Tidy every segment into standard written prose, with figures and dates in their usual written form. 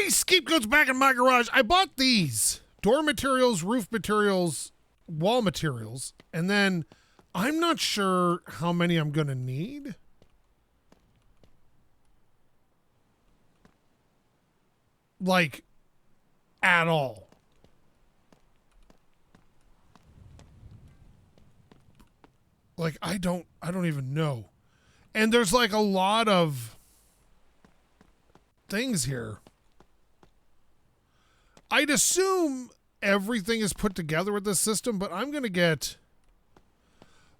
everybody, SkapeGote's back in my garage. I bought these door materials, roof materials, wall materials, and then I'm not sure how many I'm gonna need. Like, at all. Like, I don't even know. And there's like a lot of things here. I'd assume everything is put together with this system, but I'm going to get...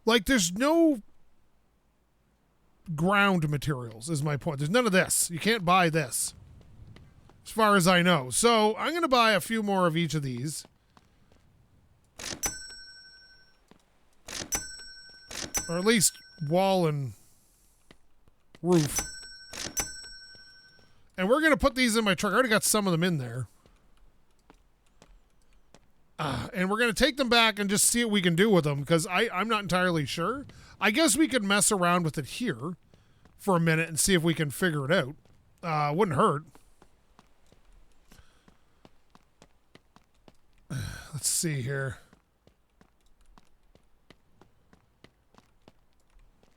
Like, there's no ground materials, is my point. There's none of this. You can't buy this, as far as I know. So, I'm going to buy a few more of each of these. Or at least wall and roof. And we're going to put these in my truck. I already got some of them in there. And we're going to take them back and just see what we can do with them, because I'm not entirely sure. I guess we could mess around with it here for a minute and see if we can figure it out. Wouldn't hurt. Let's see here.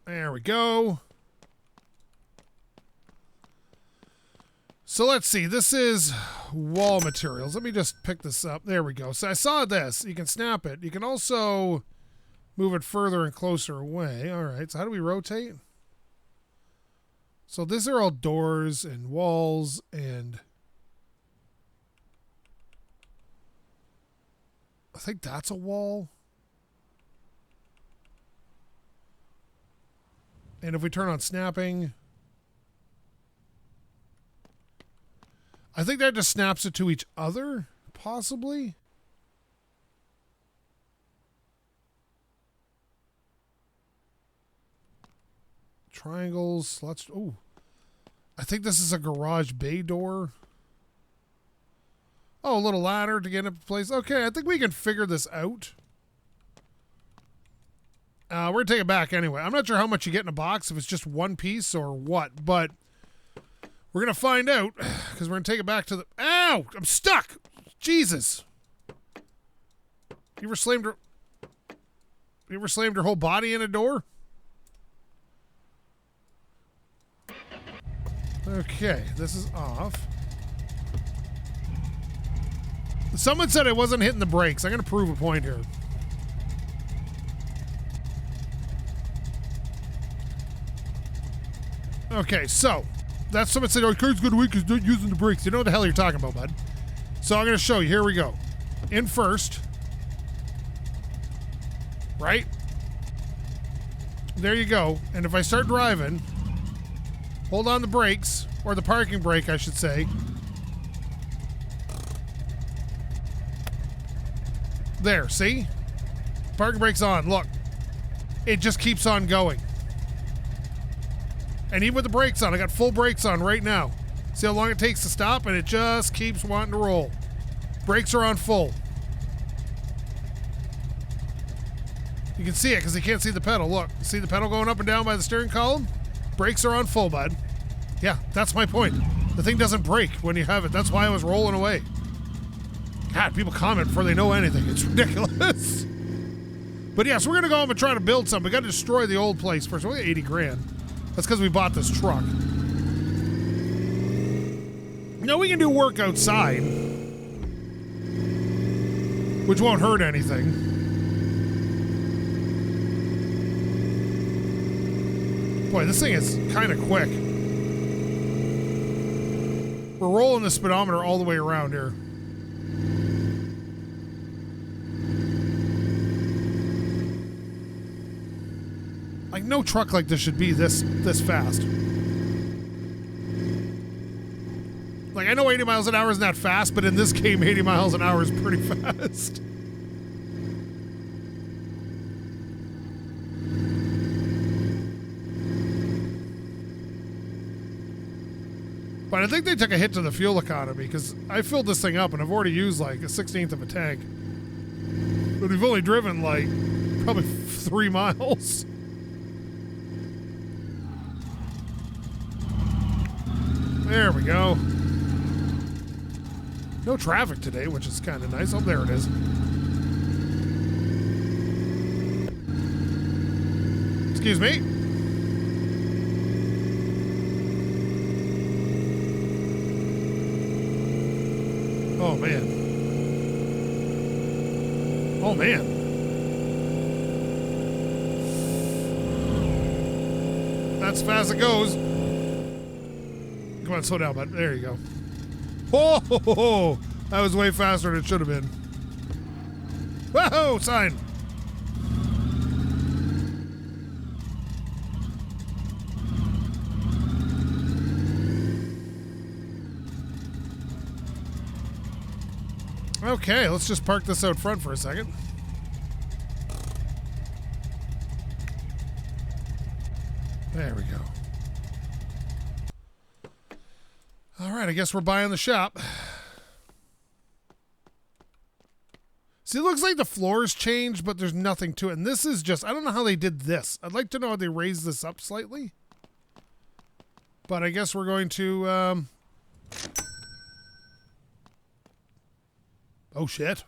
There we go. So let's see, this is wall materials. Let me just pick this up. There we go. So I saw this. You can snap it. You can also move it further and closer away. All right, so how do we rotate? So these are all doors and walls and... I think that's a wall. And if we turn on snapping... I think that just snaps it to each other, possibly. Triangles, slots. Oh, I think this is a garage bay door. Oh, a little ladder to get into place. Okay, I think we can figure this out. We're going to take it back anyway. I'm not sure how much you get in a box, if it's just one piece or what, but... We're going to find out, because we're going to take it back to the... Ow! I'm stuck! Jesus! You ever slammed her whole body in a door? Okay, this is off. Someone said I wasn't hitting the brakes. I'm going to prove a point here. Okay, so... That's someone said, oh, Kurt's good week is not using the brakes. You know what the hell you're talking about, bud. So I'm going to show you. Here we go. In first. Right? There you go. And if I start driving, hold on the brakes, or the parking brake, I should say. There, see? Parking brake's on. Look. It just keeps on going. And even with the brakes on, I got full brakes on right now. See how long it takes to stop, and it just keeps wanting to roll. Brakes are on full. You can see it because you can't see the pedal. Look, see the pedal going up and down by the steering column? Brakes are on full, bud. Yeah, that's my point. The thing doesn't brake when you have it. That's why I was rolling away. God, people comment before they know anything. It's ridiculous. But yeah, so we're going to go home and try to build something. We got to destroy the old place first. We're only 80 grand. That's because we bought this truck. No, we can do work outside, which won't hurt anything. Boy, this thing is kind of quick. We're rolling the speedometer all the way around here. Like, no truck like this should be this fast. Like, I know 80 miles an hour isn't that fast, but in this game, 80 miles an hour is pretty fast. But I think they took a hit to the fuel economy, because I filled this thing up and I've already used like a 16th of a tank. But we've only driven like probably 3 miles. There we go. No traffic today, which is kind of nice. Oh, there it is. Excuse me. Oh, man. Oh, man. That's as fast as it goes. Come on, slow down, bud. There you go. Oh, ho, ho, ho. That was way faster than it should have been. Whoa, sign. Okay, let's just park this out front for a second. There we go. All right, I guess we're buying the shop. See, it looks like the floors changed, but there's nothing to it. And this is just, I don't know how they did this. I'd like to know how they raised this up slightly. But I guess we're going to, oh, shit.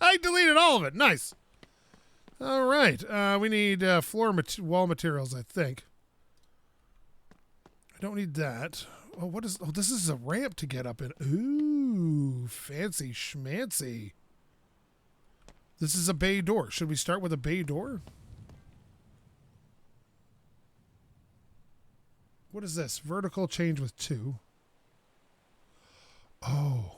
I deleted all of it. Nice. All right. We need wall materials, I think. I don't need that. Oh, what is... Oh, this is a ramp to get up in. Ooh, fancy schmancy. This is a bay door. Should we start with a bay door? What is this? Vertical change with 2. Oh.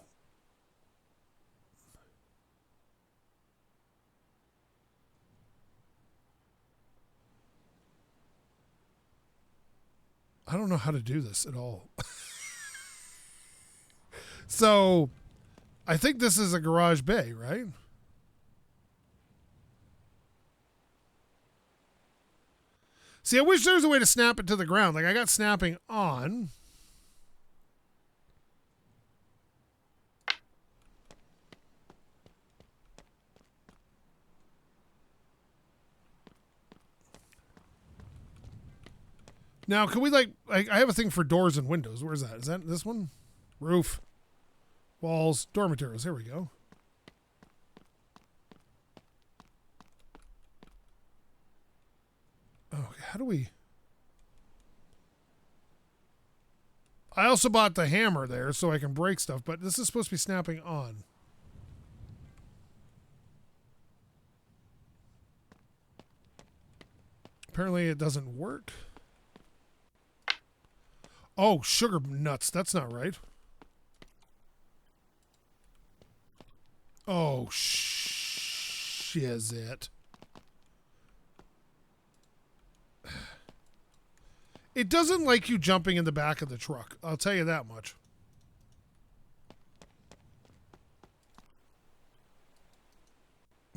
I don't know how to do this at all. So, I think this is a garage bay, right? See, I wish there was a way to snap it to the ground. Like, I got snapping on. Now, can we, like, I have a thing for doors and windows. Where is that? Is that this one? Roof. Walls. Door materials. Here we go. Oh, how do we... I also bought the hammer there so I can break stuff, but this is supposed to be snapping on. Apparently it doesn't work. Oh, sugar nuts. That's not right. Oh, shit. It doesn't like you jumping in the back of the truck. I'll tell you that much.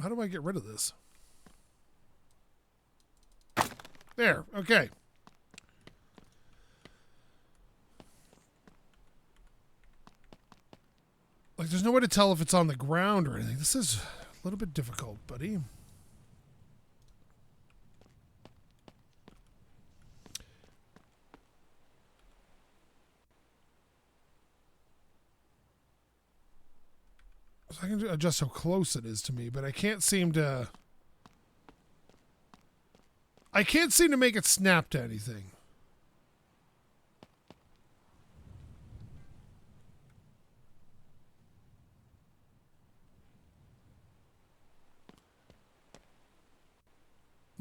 How do I get rid of this? There. Okay. Like, there's no way to tell if it's on the ground or anything. This is a little bit difficult, buddy. So I can adjust how close it is to me, but I can't seem to... I can't seem to make it snap to anything.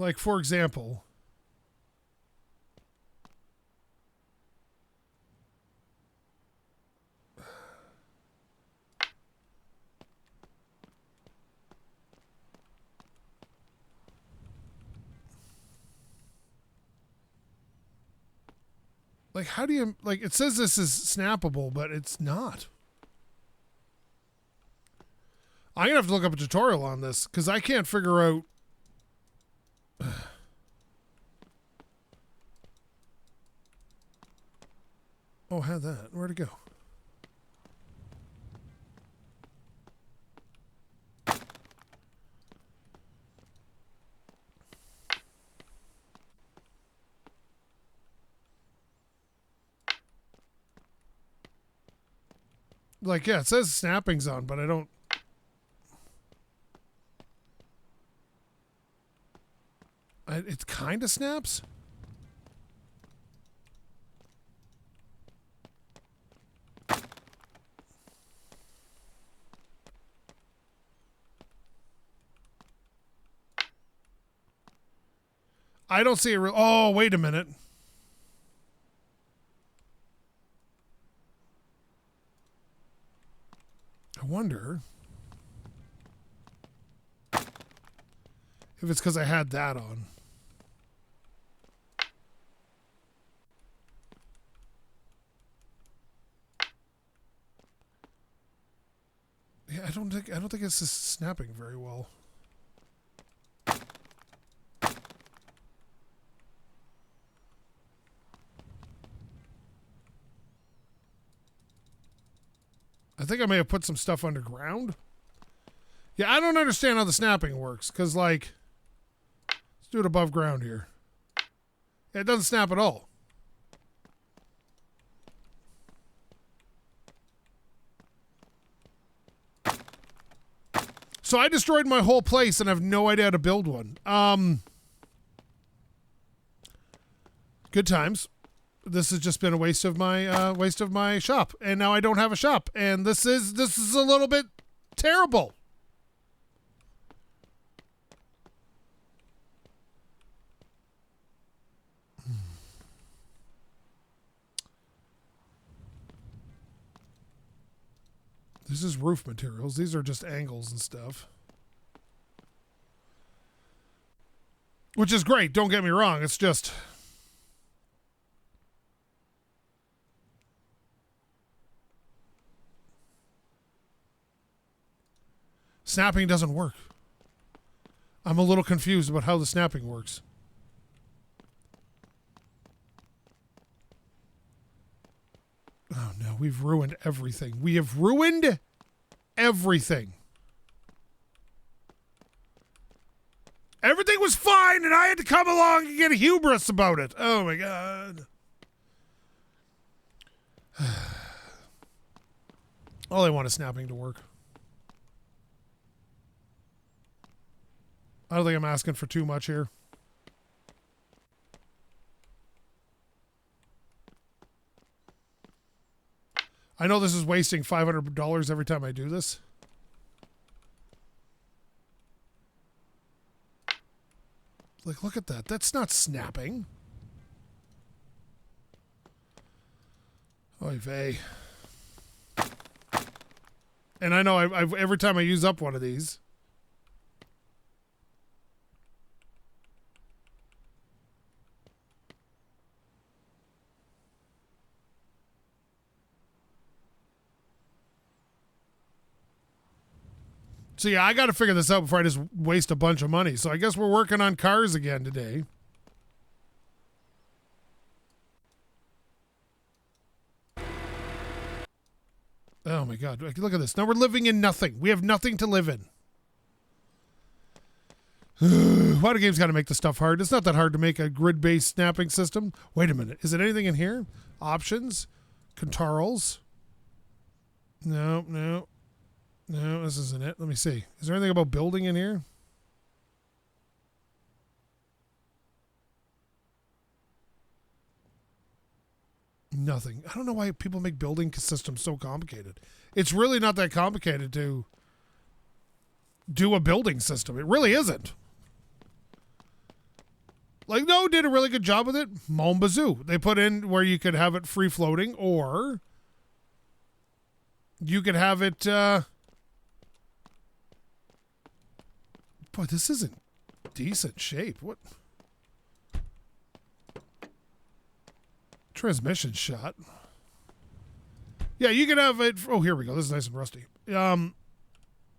Like, for example... Like, how do you... Like, it says this is snappable, but it's not. I'm going to have to look up a tutorial on this, because I can't figure out... Oh, I had that. Where'd it go? Like, yeah, it says snapping's on, but I don't. It kind of snaps. I don't see it. Oh, wait a minute. I wonder if it's because I had that on. Yeah, I don't think it's just snapping very well. I think I may have put some stuff underground. Yeah, I don't understand how the snapping works, because, like, let's do it above ground here. Yeah, it doesn't snap at all. So I destroyed my whole place and have no idea how to build one. Good times. This has just been a waste of my shop, and now I don't have a shop, and this is a little bit terrible. This is roof materials. These are just angles and stuff. Which is great, don't get me wrong. It's just... snapping doesn't work. I'm a little confused about how the snapping works. Oh no, we've ruined everything. We have ruined everything. Everything was fine and I had to come along and get hubris about it. Oh my God. All I want is snapping to work. I don't think I'm asking for too much here. I know this is wasting $500 every time I do this. Like, look at that. That's not snapping. Oy vey. And I know I've every time I use up one of these. So yeah, I got to figure this out before I just waste a bunch of money. So I guess we're working on cars again today. Oh my God, look at this. Now we're living in nothing. We have nothing to live in. Why do games got to make this stuff hard? It's not that hard to make a grid-based snapping system. Wait a minute. Is it anything in here? Options? Controls? No, no. No, this isn't it. Let me see. Is there anything about building in here? Nothing. I don't know why people make building systems so complicated. It's really not that complicated to do a building system. It really isn't. Like, no, did a really good job with it. Mombazoo. They put in where you could have it free floating, or you could have it, boy, this isn't decent shape. What? Transmission shot. Yeah, you can have it. Oh, here we go. This is nice and rusty.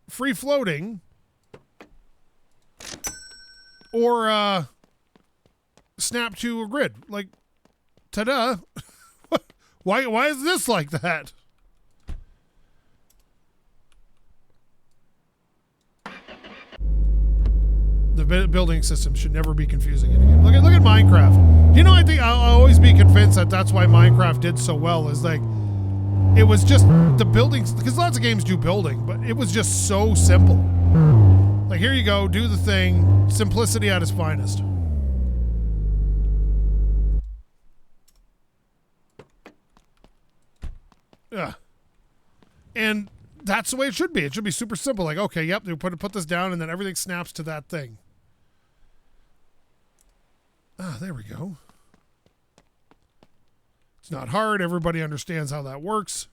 Free floating, or snap to a grid. Like, ta-da! Why is this like that? The building system should never be confusing in a game. Look at Minecraft. You know, I think I'll always be convinced that that's why Minecraft did so well. Is like, It was just the buildings, because lots of games do building, but it was just so simple. Like, here you go, do the thing, simplicity at its finest. Yeah. And that's the way it should be. It should be super simple. Like, okay, yep, they put this down, and then everything snaps to that thing. Ah, there we go. It's not hard. Everybody understands how that works.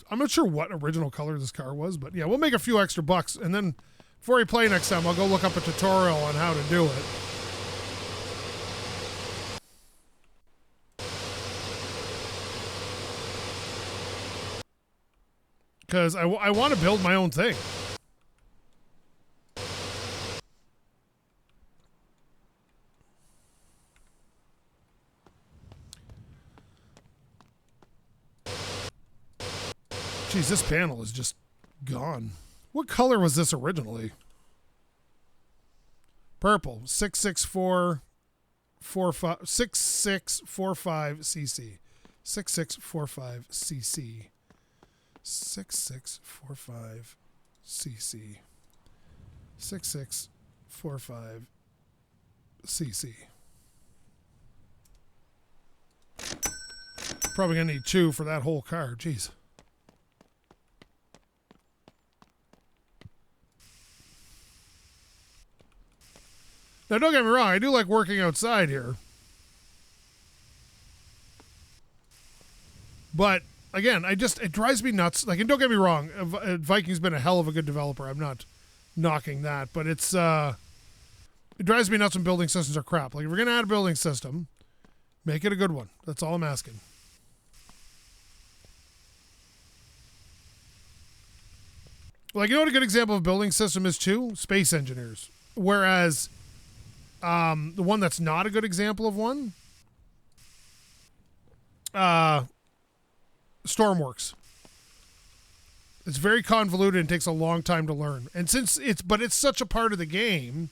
I'm not sure what original color this car was, but yeah, we'll make a few extra bucks, and then before we play next time, I'll go look up a tutorial on how to do it. Because I want to build my own thing. Jeez, this panel is just gone. What color was this originally? Purple. 6645 cc. 6645 cc. 6645 cc. 6645 cc. Probably gonna need 2 for that whole car. Jeez. Now, don't get me wrong, I do like working outside here. But, again, it drives me nuts. Like, and don't get me wrong, Viking's been a hell of a good developer. I'm not knocking that. But it drives me nuts when building systems are crap. Like, if we're going to add a building system, make it a good one. That's all I'm asking. Like, you know what a good example of a building system is, too? Space engineers. Whereas... the one that's not a good example of one, Stormworks. It's very convoluted and takes a long time to learn. And since it's such a part of the game,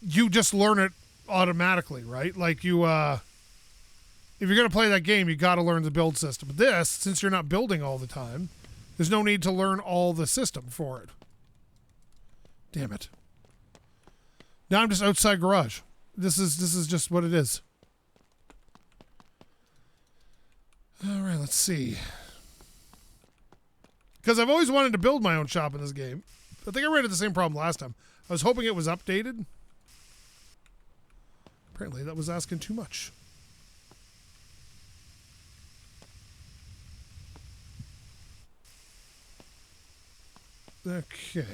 you just learn it automatically, right? Like if you're going to play that game, you got to learn the build system. But this, since you're not building all the time, there's no need to learn all the system for it. Damn it. Now I'm just outside garage. This is just what it is. All right, let's see. Because I've always wanted to build my own shop in this game. I think I ran into the same problem last time. I was hoping it was updated. Apparently that was asking too much. Okay.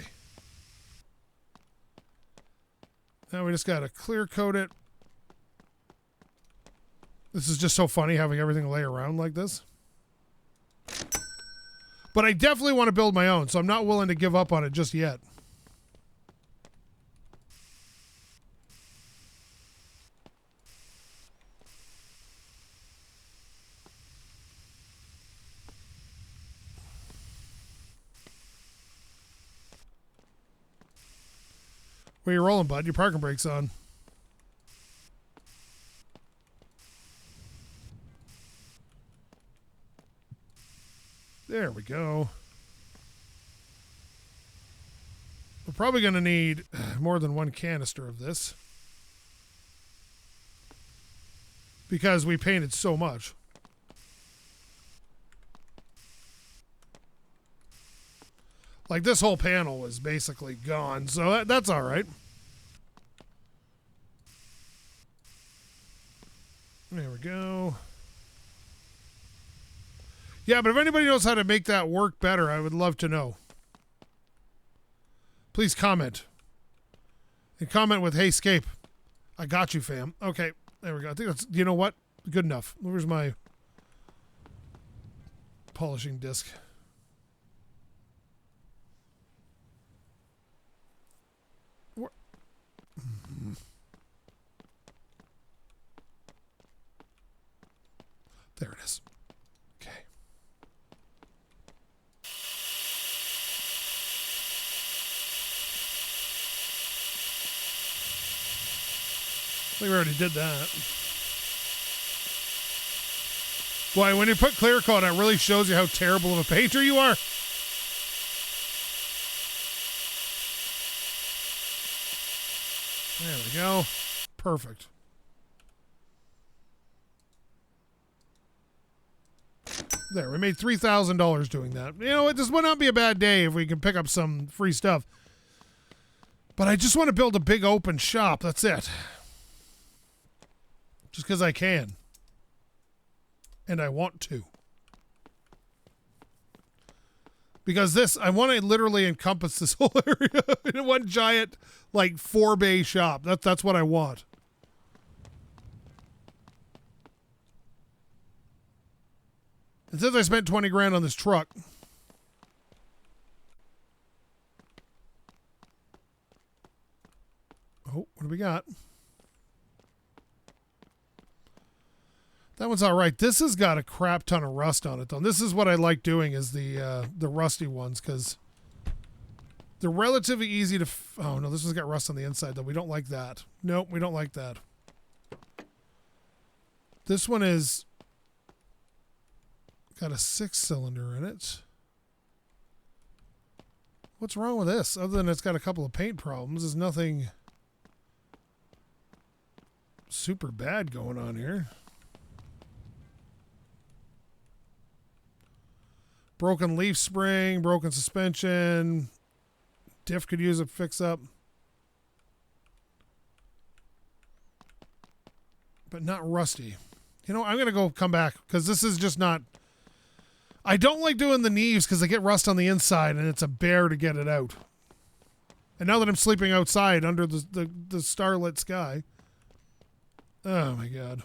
Now we just got to clear coat it. This is just so funny having everything lay around like this. But I definitely want to build my own, so I'm not willing to give up on it just yet. Where you rolling, bud? Your parking brake's on. There we go. We're probably going to need more than one canister of this. Because we painted so much. Like, this whole panel was basically gone, so that's all right. There we go. Yeah, but if anybody knows how to make that work better, I would love to know. Please comment. And comment with, hey, Scape, I got you, fam. Okay, there we go. I think that's, you know what? Good enough. Where's my polishing disc? There it is. Okay. think we already did that. Boy, when you put clear coat, it really shows you how terrible of a painter you are. There we go. Perfect. There, we made $3,000 doing that. You know, it just would not be a bad day if we could pick up some free stuff. But I just want to build a big open shop. That's it. Just because I can. And I want to. Because this, I want to literally encompass this whole area in one giant, like, 4-bay shop. That's what I want. And since I spent 20 grand on this truck. Oh, what do we got? That one's all right. This has got a crap ton of rust on it, though. This is what I like doing is the rusty ones, because they're relatively easy to... Oh, no, this one's got rust on the inside, though. We don't like that. Nope, we don't like that. This one is... got a 6-cylinder in it. What's wrong with this? Other than it's got a couple of paint problems, there's nothing super bad going on here. Broken leaf spring, broken suspension. Diff could use a fix-up. But not rusty. You know, I'm going to go come back because this is just not... I don't like doing the knees because they get rust on the inside and it's a bear to get it out. And now that I'm sleeping outside under the starlit sky... Oh, my God.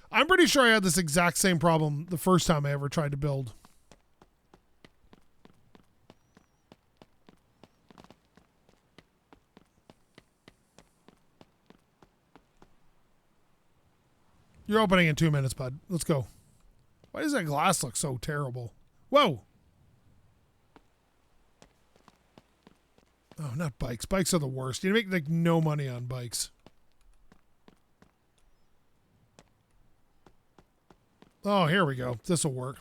I'm pretty sure I had this exact same problem the first time I ever tried to build. You're opening in 2 minutes, bud. Let's go. Why does that glass look so terrible? Whoa! Oh, not bikes. Bikes are the worst. You make like no money on bikes. Oh, here we go. This will work.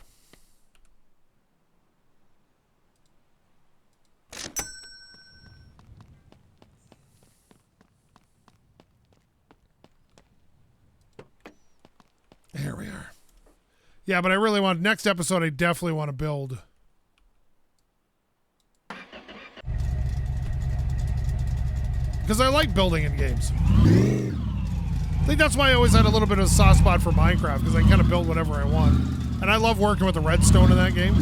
Here we are. Yeah, but I really want... Next episode, I definitely want to build... Because I like building in games. I think that's why I always had a little bit of a soft spot for Minecraft, because I kind of build whatever I want. And I love working with the redstone in that game.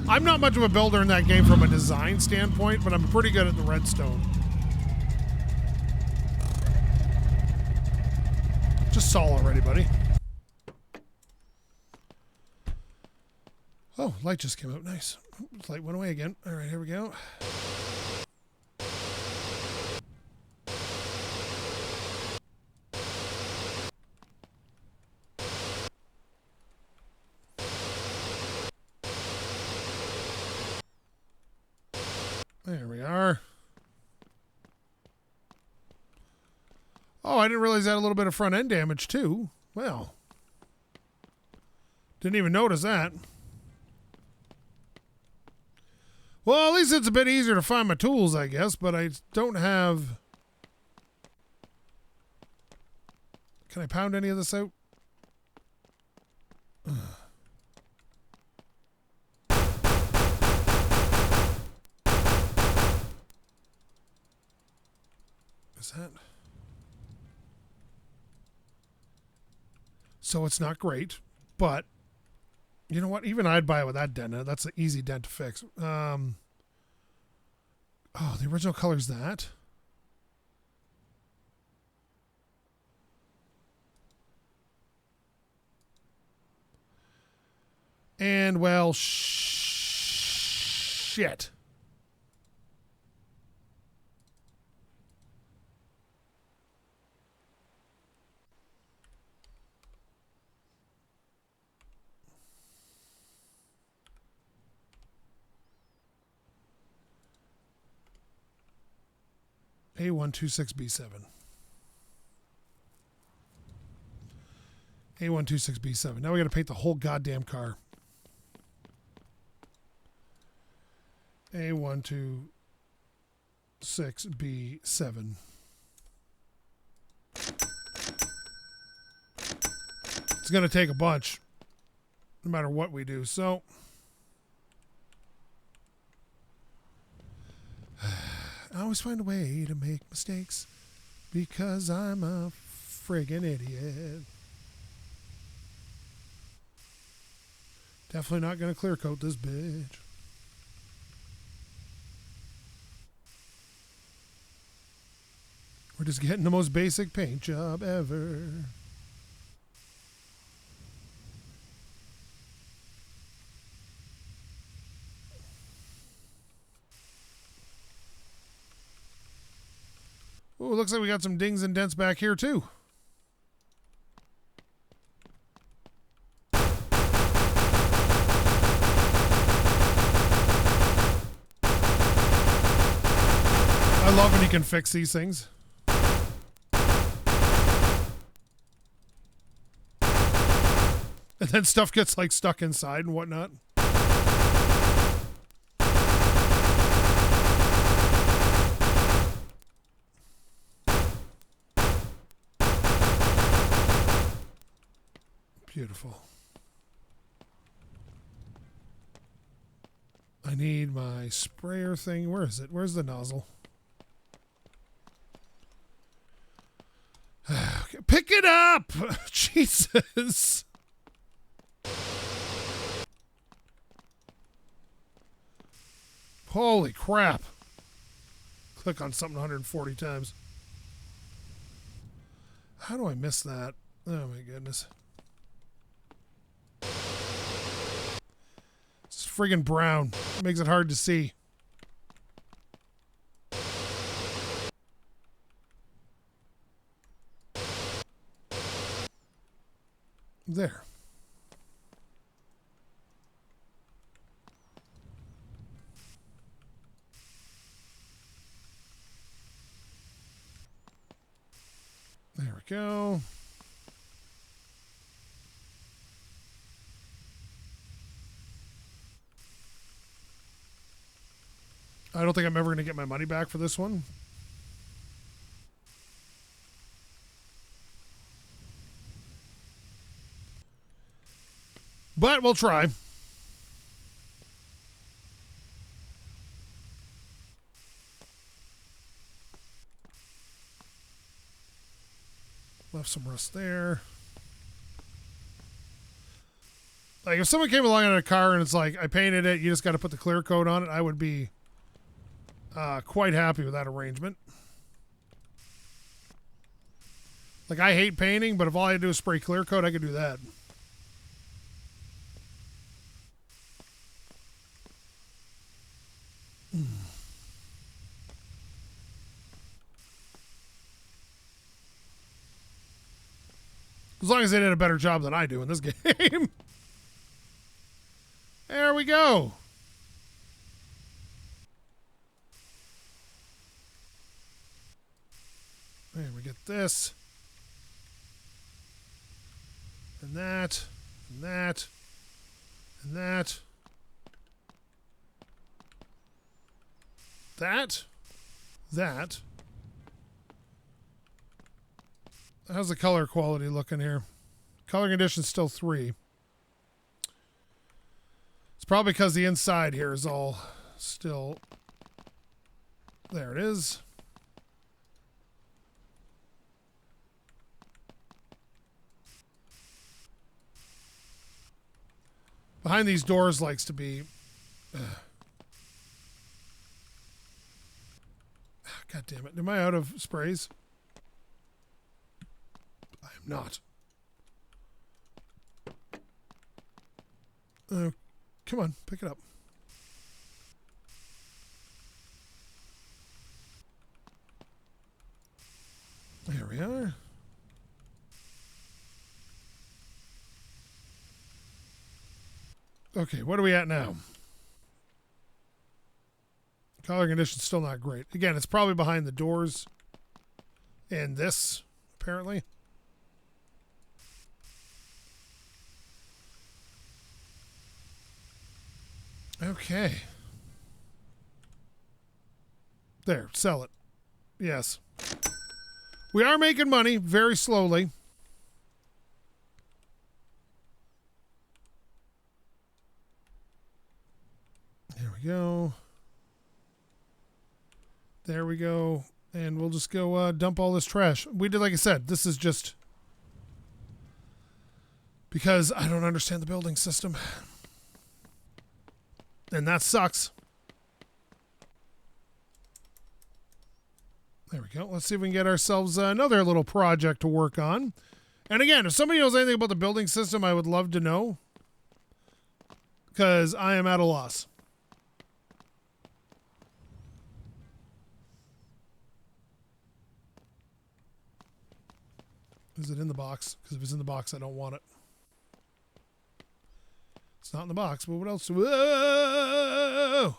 I'm not much of a builder in that game from a design standpoint, but I'm pretty good at the redstone. Just saw already, buddy. Oh, light just came out. Nice. Light went away again. All right, here we go. There we are. Oh, I didn't realize I had a little bit of front end damage too. Well, didn't even notice that. Well, at least it's a bit easier to find my tools, I guess, but I don't have... Can I pound any of this out? Is that... So it's not great, but you know what? Even I'd buy it with that dent in it. That's an easy dent to fix. Oh, the original color's that. And, well, shit. A126B7. A126B7. Now we got to paint the whole goddamn car. A126B7. It's going to take a bunch, no matter what we do. So, I always find a way to make mistakes because I'm a friggin' idiot. Definitely not going to clear coat this bitch. We're just getting the most basic paint job ever. Ooh, looks like we got some dings and dents back here too. I love when you can fix these things. And then stuff gets like stuck inside and whatnot. Beautiful. I need my sprayer thing. Where is it? Where's the nozzle? Okay, pick it up! Jesus! Holy crap. Click on something 140 times. How do I miss that? Oh my goodness. It's friggin' brown. It makes it hard to see. There. There we go. I don't think I'm ever going to get my money back for this one. But we'll try. Left some rust there. Like if someone came along in a car and it's like, I painted it, you just got to put the clear coat on it, I would be quite happy with that arrangement. Like I hate painting, but if all I had to do is spray clear coat, I could do that. As long as they did a better job than I do in this game. There we go. There we get this. And that. And that. And that. That. That. How's the color quality looking here? Color condition's still 3. It's probably because the inside here is all still... There it is. Behind these doors likes to be... God damn it. Am I out of sprays? I am not. Come on, pick it up. There we are. Okay, what are we at now? Color condition's still not great. Again, it's probably behind the doors and this, apparently. Okay. There, sell it. Yes. We are making money very slowly. There we go. There we go. And we'll just go dump all this trash. We did, like I said, this is just because I don't understand the building system. And that sucks. There we go. Let's see if we can get ourselves another little project to work on. And again, if somebody knows anything about the building system, I would love to know. Because I am at a loss. Is it in the box? Because if it's in the box, I don't want it. It's not in the box, but what else? Whoa!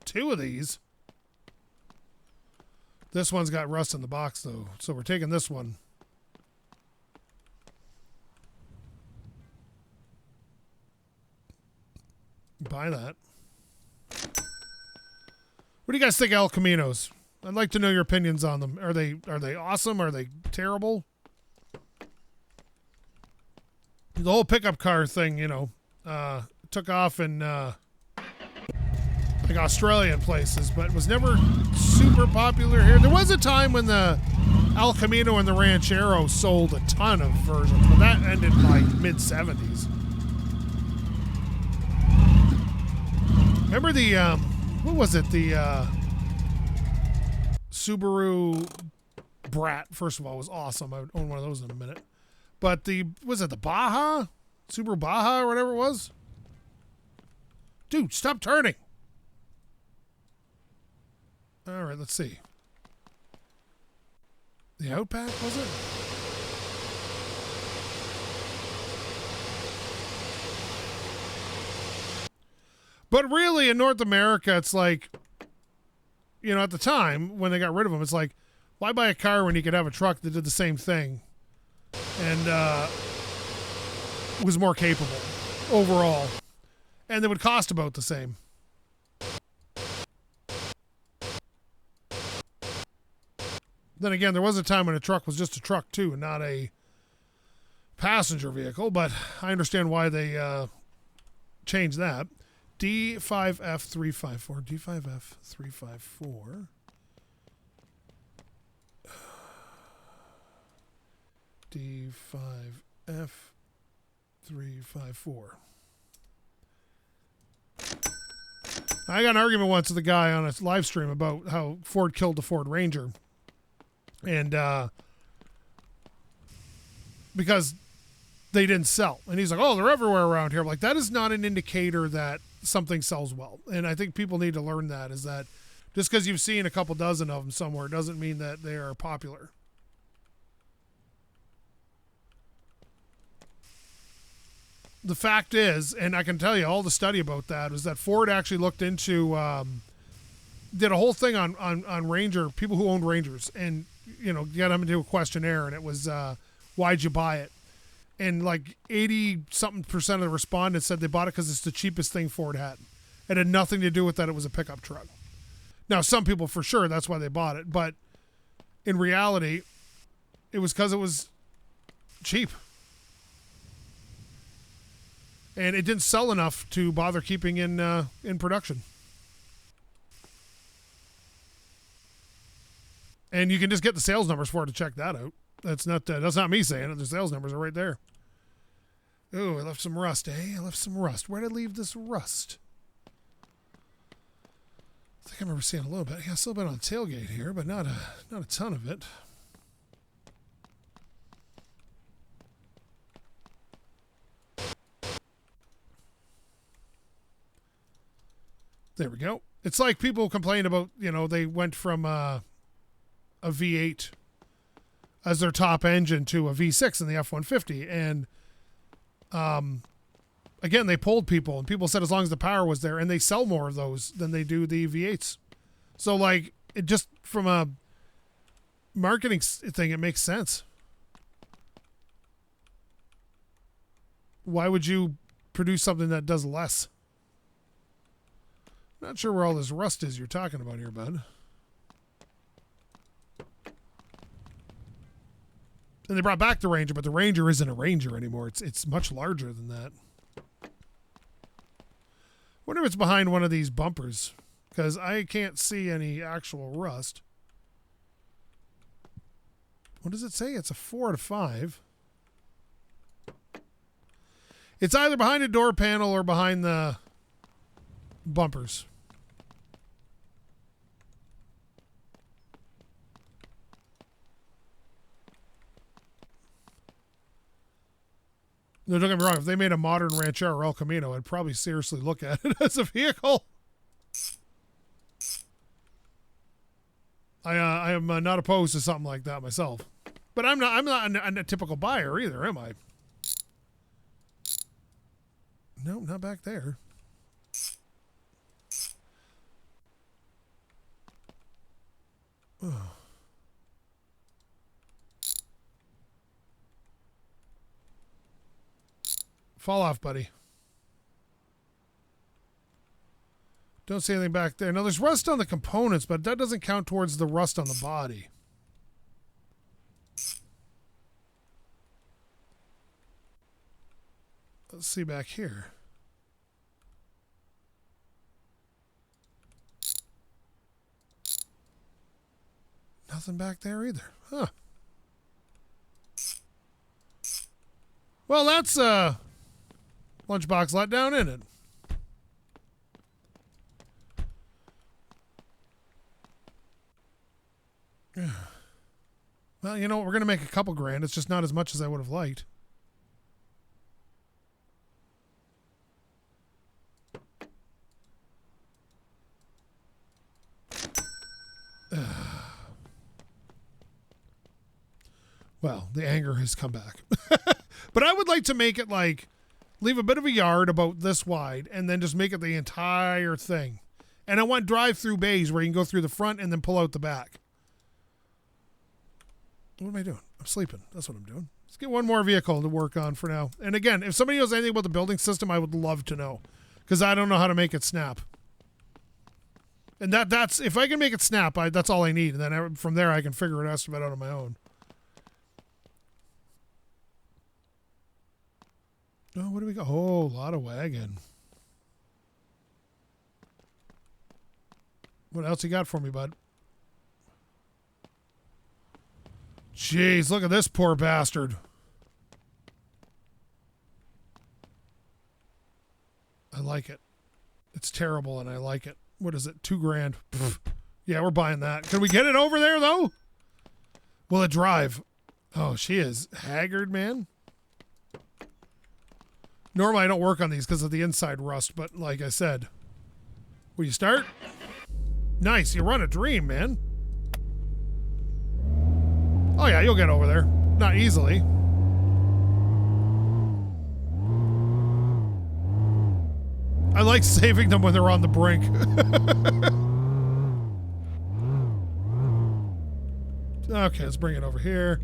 2 of these. This one's got rust in the box, though, so we're taking this one. Buy that. What do you guys think of El Caminos? I'd like to know your opinions on them. Are they awesome? Are they terrible? The whole pickup car thing, you know, took off in like Australian places, but was never super popular here. There was a time when the El Camino and the Ranchero sold a ton of versions, but that ended in like mid-70s. Remember the, what was it? The Subaru Brat, first of all, was awesome. I would own one of those in a minute. But the, was it the Baja? Subaru Baja or whatever it was? Dude, stop turning. All right, let's see. The Outback, was it? But really, in North America, it's like, you know, at the time, when they got rid of them, it's like, why buy a car when you could have a truck that did the same thing and was more capable overall, and they would cost about the same. Then again, there was a time when a truck was just a truck too and not a passenger vehicle, but I understand why they changed that. D5F354. D5F354. D5F354. I got an argument once with a guy on a live stream about how Ford killed the Ford Ranger. And because they didn't sell. And he's like, oh, they're everywhere around here. I'm like, that is not an indicator that something sells well. And I think people need to learn that, is that just because you've seen a couple dozen of them somewhere doesn't mean that they are popular. The fact is, and I can tell you all the study about that, is that Ford actually looked into, did a whole thing on Ranger, people who owned Rangers, and, you know, got them into a questionnaire, and it was, why'd you buy it? And like 80-something% of the respondents said they bought it because it's the cheapest thing Ford had. It had nothing to do with that it was a pickup truck. Now, some people for sure, that's why they bought it. But in reality, it was because it was cheap. And it didn't sell enough to bother keeping in production. And you can just get the sales numbers for it to check that out. That's not me saying it. The sales numbers are right there. Oh, I left some rust, eh? I left some rust. Where did I leave this rust? I think I remember seeing a little bit. Yeah, still a bit on the tailgate here, but not a ton of it. There we go. It's like people complain about, you know, they went from a V8 as their top engine to a V6 in the F-150. And, Again, they polled people, and people said as long as the power was there, and they sell more of those than they do the V8s. So, like, it just from a marketing thing, it makes sense. Why would you produce something that does less? Not sure where all this rust is you're talking about here, bud. And they brought back the Ranger, but the Ranger isn't a Ranger anymore. It's much larger than that. Wonder if it's behind one of these bumpers, because I can't see any actual rust. What does it say? It's a 4 out of 5. It's either behind a door panel or behind the bumpers. No, don't get me wrong. If they made a modern Ranchero or El Camino, I'd probably seriously look at it as a vehicle. I am not opposed to something like that myself, but I'm not a typical buyer either, am I? No, not back there. Oh. Fall off, buddy. Don't see anything back there. Now, there's rust on the components, but that doesn't count towards the rust on the body. Let's see back here. Nothing back there either. Huh. Well, that's lunchbox letdown, isn't it? Yeah. Well, you know what? We're going to make a couple grand. It's just not as much as I would have liked. Well, the anger has come back. But I would like to make it like, leave a bit of a yard about this wide and then just make it the entire thing. And I want drive-through bays where you can go through the front and then pull out the back. What am I doing? I'm sleeping. That's what I'm doing. Let's get one more vehicle to work on for now. And again, if somebody knows anything about the building system, I would love to know. Because I don't know how to make it snap. And that's if I can make it snap, that's all I need. And then from there, I can figure it out on my own. Oh, where do we go? Oh, a lot of wagon. What else you got for me, bud? Jeez, look at this poor bastard. I like it. It's terrible, and I like it. What is it? $2,000. Pfft. Yeah, we're buying that. Can we get it over there, though? Will it drive? Oh, she is haggard, man. Normally, I don't work on these because of the inside rust, but like I said, will you start? Nice. You run a dream, man. Oh, yeah, you'll get over there. Not easily. I like saving them when they're on the brink. Okay, let's bring it over here.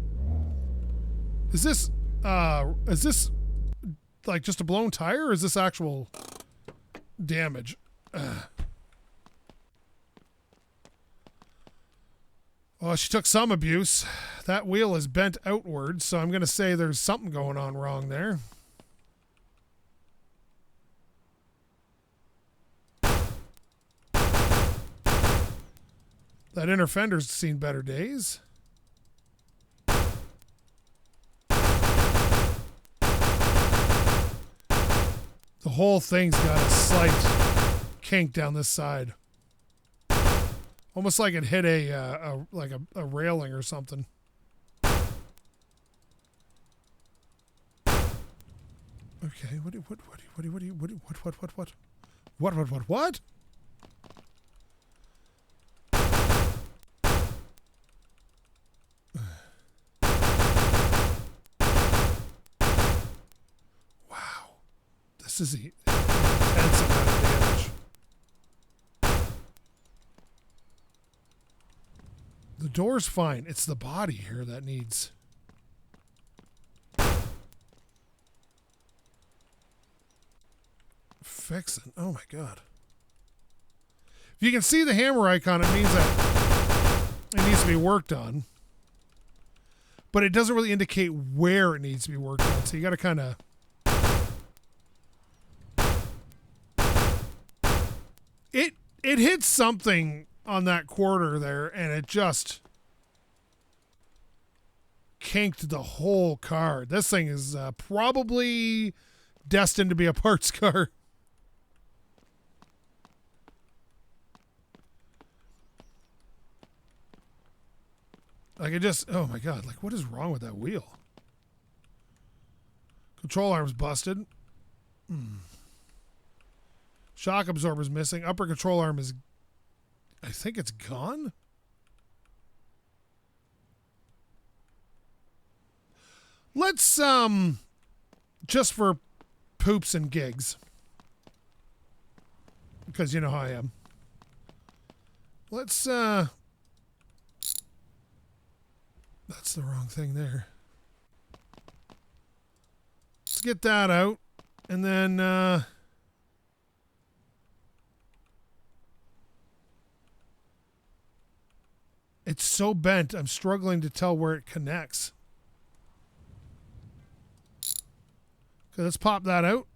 Is this like just a blown tire, or is this actual damage? Well, she took some abuse. That wheel is bent outward, so I'm going to say there's something going on wrong there. That inner fender's seen better days. The whole thing's got a slight kink down this side. Almost like it hit a railing or something. Okay, what? Wow. This This is the intense amount of damage. The door's fine. It's the body here that needs... fixing. Oh my god. If you can see the hammer icon, it means that it needs to be worked on. But it doesn't really indicate where it needs to be worked on. So you got to kind of... It hit something on that quarter there, and it just kinked the whole car. This thing is probably destined to be a parts car. Like it just, oh my god, like what is wrong with that wheel? Control arm's busted. Shock absorber's missing. Upper control arm is, I think it's gone? Let's, just for poops and gigs, because you know how I am. Let's, that's the wrong thing there. Let's get that out, and then, it's so bent, I'm struggling to tell where it connects. Okay, let's pop that out.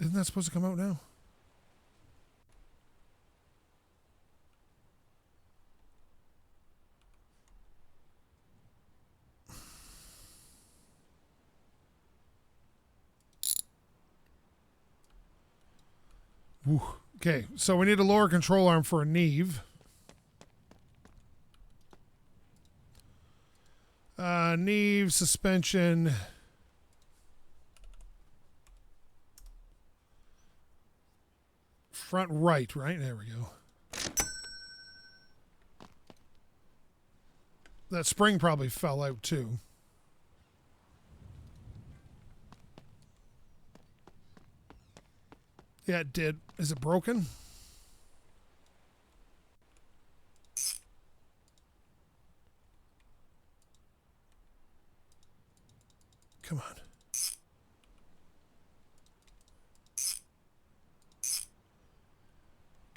Isn't that supposed to come out now? Woo. Okay, so we need a lower control arm for a Neve. Neve, suspension. Front right? There we go. That spring probably fell out too. Yeah, it did. Is it broken? Come on.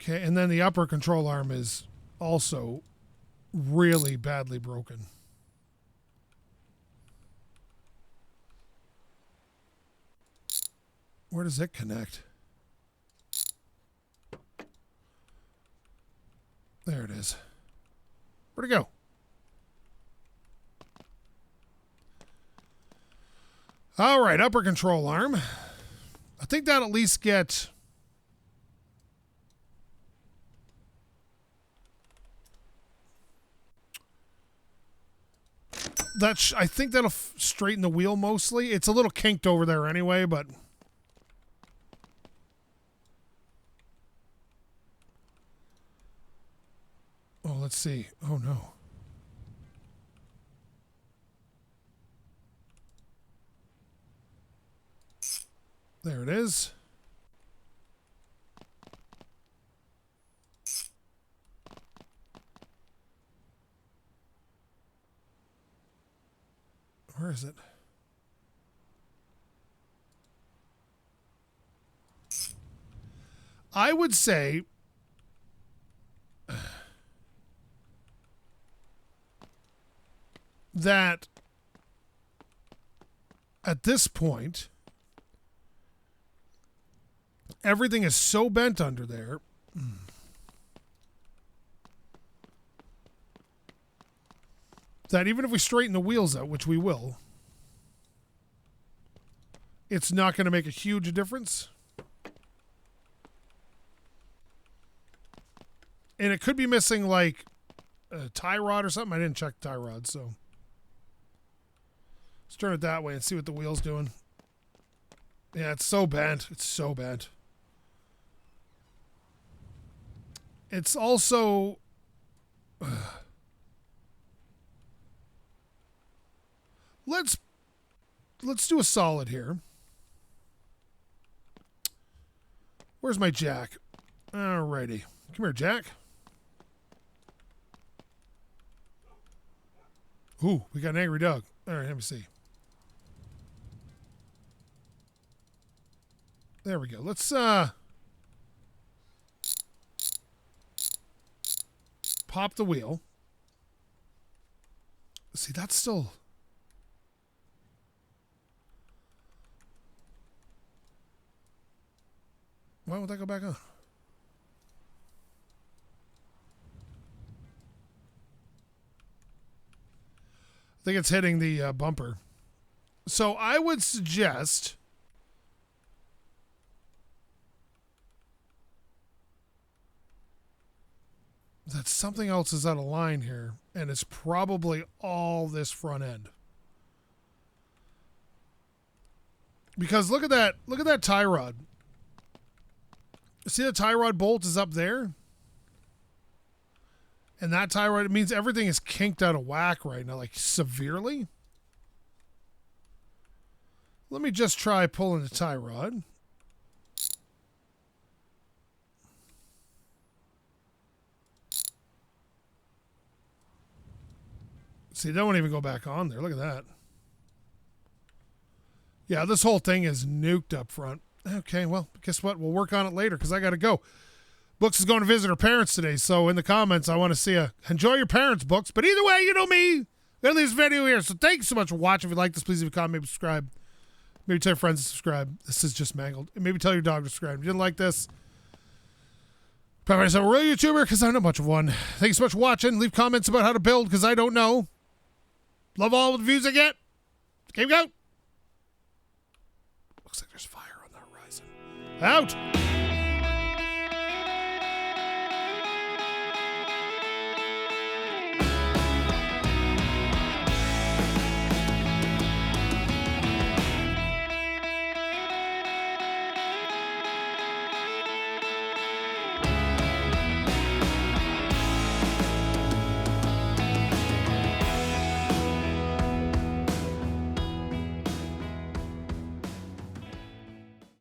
Okay, and then the upper control arm is also really badly broken. Where does it connect? There it is. Where'd it go? All right, upper control arm. I think that'll at least get... I think that'll straighten the wheel mostly. It's a little kinked over there anyway, but... Oh, let's see. Oh, no. There it is. Where is it? I would say that at this point, everything is so bent under there. That even if we straighten the wheels out, which we will, it's not going to make a huge difference. And it could be missing like a tie rod or something. I didn't check the tie rod, so let's turn it that way and see what the wheel's doing. Yeah, it's so bent. It's so bent. It's also... Let's do a solid here. Where's my jack? Alrighty. Come here, Jack. Ooh, we got an angry dog. All right, let me see. There we go. Let's pop the wheel. See, that's still... Why won't that go back on? I think it's hitting the bumper. So I would suggest... that something else is out of line here, and it's probably all this front end. Because look at that tie rod. See, the tie rod bolt is up there? And that tie rod, it means everything is kinked out of whack right now, like severely. Let me just try pulling the tie rod. See, that won't even go back on there. Look at that. Yeah, this whole thing is nuked up front. Okay, well, guess what? We'll work on it later because I got to go. Books is going to visit her parents today, so in the comments, I want to see enjoy your parents' books. But either way, you know me. I'm going to leave this video here. So thanks so much for watching. If you like this, please leave a comment, maybe subscribe. Maybe tell your friends to subscribe. This is just mangled. And maybe tell your dog to subscribe. If you didn't like this, probably myself a real YouTuber because I'm not much of one. Thanks so much for watching. Leave comments about how to build because I don't know. Love all the views I get. SkapeGote. Looks like there's fire on the horizon. Out.